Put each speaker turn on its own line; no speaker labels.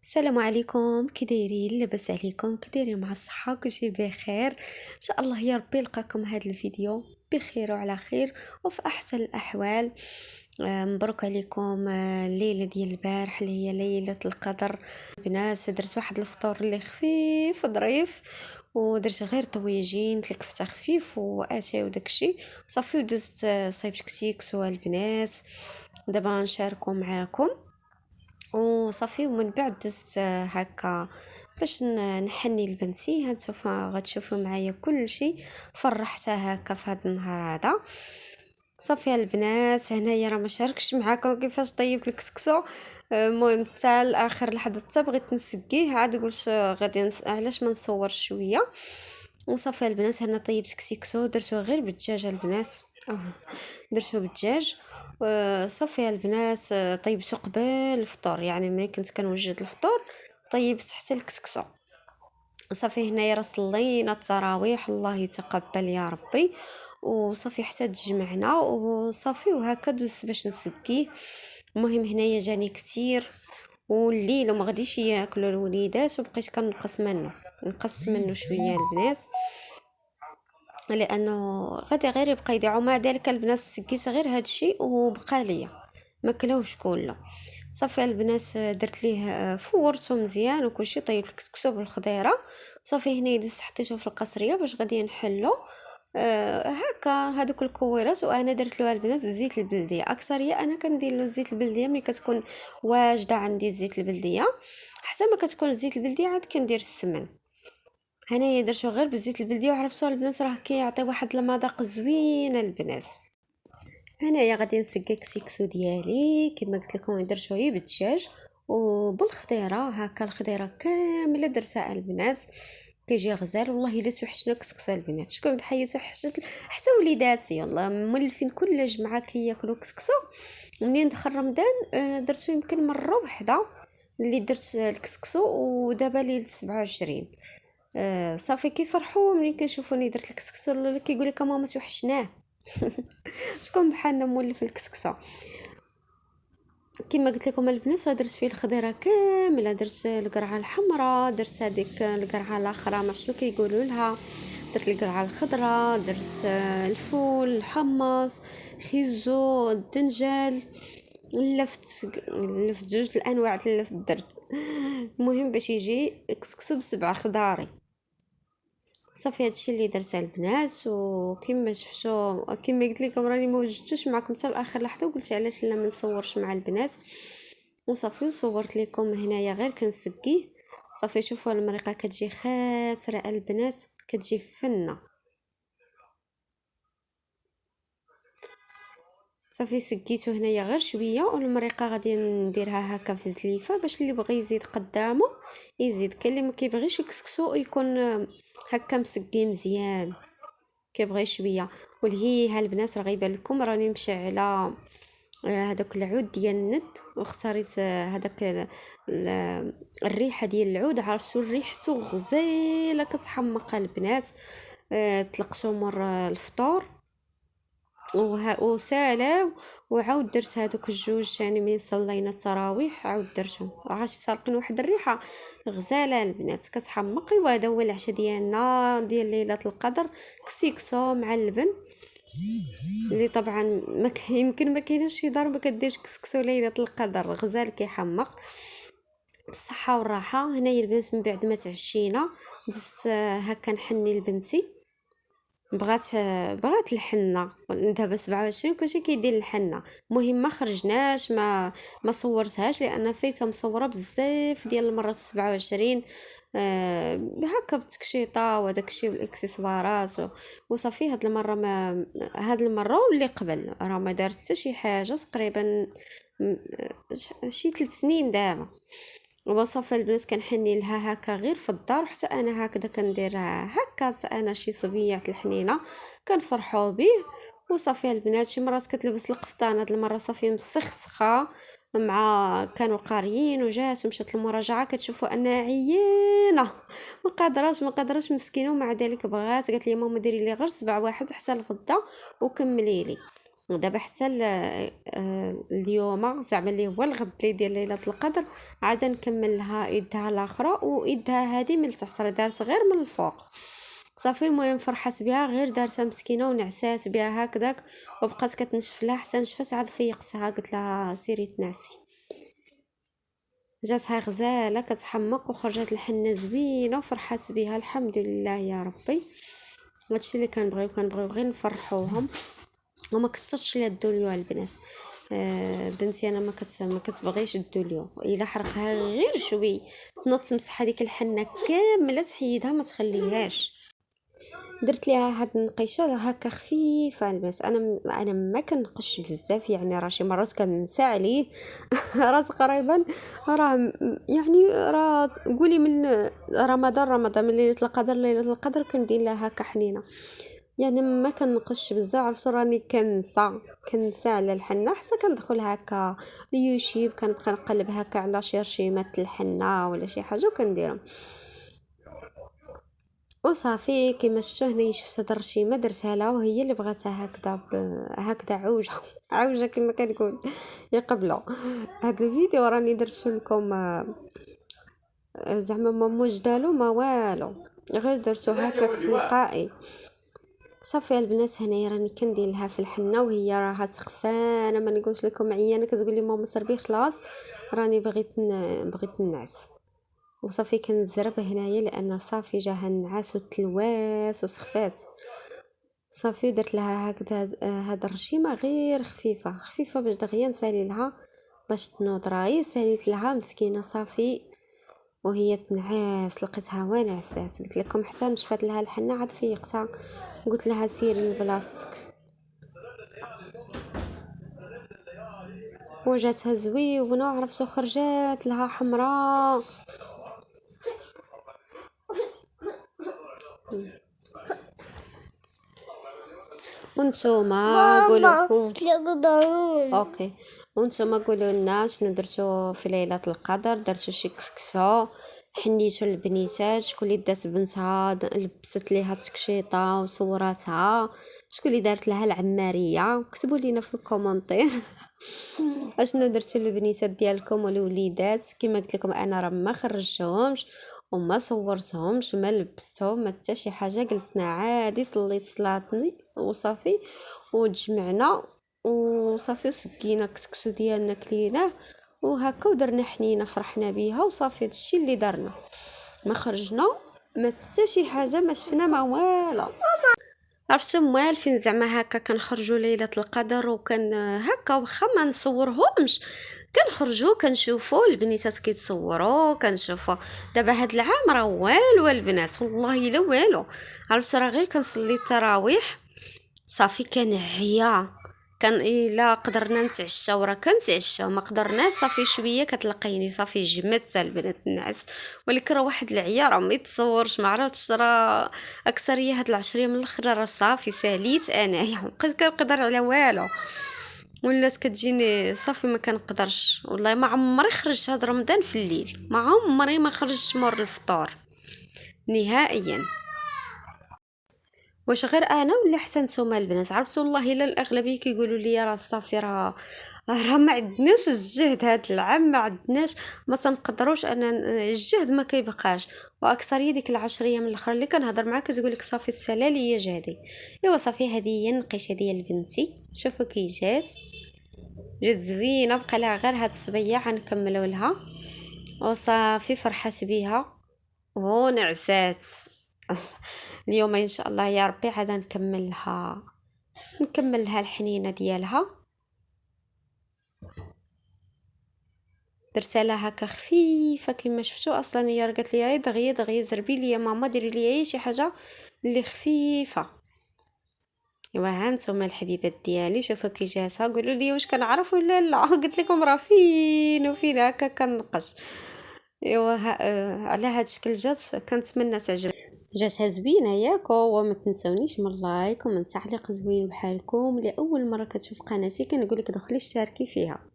السلام عليكم، كي دايرين؟ لاباس عليكم؟ كي دايرين مع الصحه؟ كلشي بخير ان شاء الله. يا ربي يلقاكم هذا الفيديو بخير وعلى خير وفي احسن الاحوال. مبروك عليكم الليله ديال البارح اللي هي ليله القدر. البنات درت واحد الفطور اللي خفيف ظريف، ودرت غير طويجين تلكفته خفيف واتاي وداكشي صافي، ودزت صايبت كسيكسو البنات دابا نشاركو معاكم وصافي. ومن بعد دزت هكا باش نحني لبنتي. هانتوما غتشوفوا معايا كل شيء فرحتها هكا في هذا النهار هذا. صافي البنات، هنايا راه ما شاركش معاكم كيفاش طيبت الكسكسو. المهم حتى الاخر لحد حتى بغيت نسقيه، عاد قلت غادي علاش ما نصورش شويه. وصافي البنات، انا طيبت كسكسو درتو غير بالدجاج البنات. درتو بالدجاج. صافي البنات، طيبته قبل الفطور، يعني ملي كنت كنوجد الفطور طيبت حتى الكسكسو. صافي هنايا راه صلينا التراويح، الله يتقبل يا ربي. وصافي حتى تجمعنا وصافي، وهكا دوزت باش نسقيه. المهم هنايا جاني كتير والليل وما غاديش ياكلوا الوليدات، وبقيت كنقص منه، نقصت منه شويه البنات، لانه غادي غير يبقى يضيع. ومع ذلك البنات سقيت غير هادشي وبقى ليا ما كلاوش كله. صافي البنات، درت ليه فورته مزيان وكلشي، طيبت الكسكسو بالخضيره. صافي هنا دزت حطيته في القصريه باش غادي نحلو. هكا هذوك الكويرات. وانا درت له البنات الزيت البلديه اكثريه، انا كندير له الزيت البلديه ملي كتكون واجده عندي الزيت البلديه. حتى ما كتكون الزيت البلديه عاد كندير السمن. هنايا درتو غير بالزيت البلدي، وعرفتوا البنات راه كيعطي واحد المذاق زوين البنات. هنايا غادي نسقي السكسو ديالي كما قلت لكم، درتو غير بالدجاج وبالخضيره. هكا الخضيره كامله درتها البنات، كيجي غزال والله. الا توحشنا كسكسو البنات، شكون بحياتو حشت حتى وليداتي يلا مولفين كل جمعه كياكلوا كسكسو. منين دخل رمضان درتو يمكن مره واحده اللي درت الكسكسو، ودابا ليله 27. صافي كيفرحوا ملي كنشوفوني درت الكسكسو، ولا كيقول لك ماما توحشناه. شكون بحالنا مولف الكسكسه. كما قلت لكم البنات، درت فيه الخضيره كامله، درت القرعه الحمراء، درت هذيك القرعه الاخرى ما شنو كيقولوا لها، درت القرعه الخضراء، درت الفول الحمص، خيزو، الدنجال. لفت جوج الانواع اللفت درت. المهم باش يجي كسكسو بسبع خضاري. صافي هادشي اللي درت البنات، وكما شفتوا كما قلت لكم راني ما وجدتوش معكم حتى لاخر لحظه، وقلت علاش لا ما نصورش مع البنات. وصافي وصورت لكم هنايا غير كنسقيه. صافي شوفوا المريقه كتجي خاسره البنات، كتجي فنه. صافي سقيتو هنايا غير شويه، والمريقه غادي نديرها هكا في زليفه باش اللي بغى يزيد قدامه يزيد. كاين اللي ما كيبغيش الكسكسو يكون هكا مسقي مزيان، كيبغي شويه. والهي البنات راه غيبان لكم راني مشعله هذاك العود ديال الند، واختاريت هذاك الريحه ديال العود. عرفتوا ريحته غزاله كتحمق البنات. طلقته مر الفطور وسالاو. وعاود درت هذوك الجوج يعني من صلينا التراويح، عاود درتهم عرفتي سالقين واحد الريحه غزاله البنات كتحمق. وهذا هو العشاء ديالنا ديال ليله القدر، كسكسو مع اللبن، اللي طبعا يمكن ما كاينش شي دار ما كديرش كسكسو ليله القدر، غزال كيحمق بالصحه والراحه. هنايا البنات من بعد ما تعشينا دزت هكا نحني لبنتي، بغات الحنه دابا 27 كلشي كيدير الحنه. المهم ما خرجناش، ما صورتهاش لان فايته مصوره بزاف ديال المرات 27. هكا بالتكشيطه وداك الشيء والاكسسوارات وصافي. هاد المره ما هاد المره واللي قبل راه ما دارت حتى شي حاجه تقريبا شي 3 سنين دابا. وصافي البنات كنحني لها هكا غير في الدار، حتى انا هكذا كنديرها هكا، حتى انا شي صبيعه الحنينه كنفرحوا به. وصافي البنات شي مرات كتلبس القفطان، هاد المره صافي مسخسخه مع كانوا قاريين وجات ومشات المراجعه، كتشوفوا انها عيانه ما قدرش مسكينه. ومع ذلك بغات، قالت لي ماما ديري لي غير 7 واحد حتى الغدا وكملي لي. ودابا حتى اليوم زعما اللي هو الغد اللي ديال ليله القدر عاد نكمل لها يدها الاخرى، ويدها هذه من تحت دارت غير من الفوق صافي. المهم فرحت بها، غير دارتها مسكينه ونعسات بها هكذاك، وبقات كتنشف لها حتى نشفت، عاد فيقتها قلت لها سيري تنعسي. جاتها غزاله كتحمق وخرجت الحنه زوينه وفرحت بها، الحمد لله يا ربي. هادشي اللي كنبغيو غير نفرحوهم، وما كثرش ليا الدوليو البنات. بنتي انا ما كتبغيش الدوليو، الا حرقها غير شوي تنوض تمسح هذيك الحنه كامله تحيدها ما تخليهاش. درت ليها هاد النقيشه هكا خفيفه البنات. انا ما كنقش بزاف، يعني راه شي مرات كنسى عليه راه تقريبا يعني راه قولي من رمضان من ليله القدر كندير لها هكا حنينه، يعني ما كنقش بزاف. عرفتوا راني كنسى على الحنه، حتى كندخل هكا اليوتيوب كنبقى نقلب هكا على شي رشيمات الحنه ولا شي حاجه وكنديرهم وصافي. كما شفتوا هنايا شفت هاد الرشيمه درتها لها، وهي اللي بغاتها هكذا هكذا عوجه عوجه كما كنقول يقبلوا. هاد الفيديو راني درت لكم زعما ما موجدالو ما والو، غير درتو هكا تلقائي صافي. البنات هنايا راني كندير لها في الحنه وهي راها سخفانه، ما نقولش لكم عيانه كتقول لي ماما سربي خلاص راني بغيت ننعس. وصافي كنزرب هنايا لان صافي جاها النعاس والتلواس وسخفات صافي. درت لها هكذا هاد الرشيمه غير خفيفه باش دغيا نسالي لها باش تنوض. راهي ساليت لها مسكينه صافي وهي تنعس، لقيتها ونعسات. قلت لكم حتى نشفت لها الحنه عاد فيقتها، قلت لها سيري لبلاصتك. وجاتها زويونه وعرفتو خرجات لها حمراء. وانتوما قولوا اوكي، وانتوما قولوا لنا شنو درتو في ليله القدر. درتو شي كسكسو، حنيتو البنيتات، شكون اللي دات بنتها لبست ليها التكشيطه وصوراتها، شكون اللي دارت لها العماريه، كتبوا لينا في الكومونتير اشنو درتو للبنيتات ديالكم والوليدات. كما قلت لكم انا راه ما خرجتهمش وما صورتهمش ما لبستهم ما حتى شي حاجه، جلسنا عادي صليت صلاتني وصافي وتجمعنا وصافي سقينا كسكسو ديالنا كليناه وهكا ودرنا حنينه فرحنا بيها وصافي. هادشي اللي درنا، ما خرجنا ما حتى شي حاجه، ما شفنا ما والو. عرفتوا موالفين زعما هكا كنخرجوا ليله القدر وكان هكا واخا ما نصورهمش كنخرجوا كنشوفوا البنيتات كيتصوروا كنشوفوا. دابا هاد العام راه والو البنات والله الا والو. عرفتوا راه غير كنصلي التراويح صافي كنعيا، كان الا قدرنا نتعشاو راه كنتعشاو، ما قدرناش صافي شويه كتلقيني صافي جمدت البنات النعس. ولكن راه واحد العيا راه ما يتصورش، ما عرفتش راه اكثريه هاد العشريه من الاخر راه صافي ساليت انايا مابقيت كنقدر على والو، ولات كتجيني صافي ما كنقدرش. والله ما عمري خرجت هاد رمضان في الليل، ما عمري ما خرجت مور الفطور نهائيا. واش غير انا ولا حتى نتوما البنات؟ عرفتوا والله الا الاغلبيه كيقولوا لي راه صافي راه ما عندناش الجهد هاد العام، ما عندناش ما تنقدروش ان الجهد ما كيبقاش. واكثريه ديك العشريه من الاخر اللي كنهضر معاك كتقول لك صافي السلالي هي جهدي. ايوا صافي هذه هي النقيشه ديال بنتي، شوفوا كي جات زوينه. بقى لها غير هاد الصبيه غنكملوا لها وصافي. فرحت بيها ونعسات اليوم ان شاء الله يا ربي عاد نكمل لها الحنينه ديالها. درت لها هكا خفيفه كما شفتوا. اصلا هي قالت لي دغيا زربي لي ماما ديري لي شي حاجه اللي خفيفه. ايوا ها نتوما الحبيبات ديالي شوفوا كي جاتها، قولوا لي واش كنعرف ولا لا قلت لكم راه فين هكا كنقص. ايوا على هاد الشكل جات، كنتمنى تعجب. جاتها زوينه ياك. وما تنسونيش من لايك ومن تعليق زوين بحالكم. لاول مره كتشوف قناتي كنقول لك دخلي اشتركي فيها.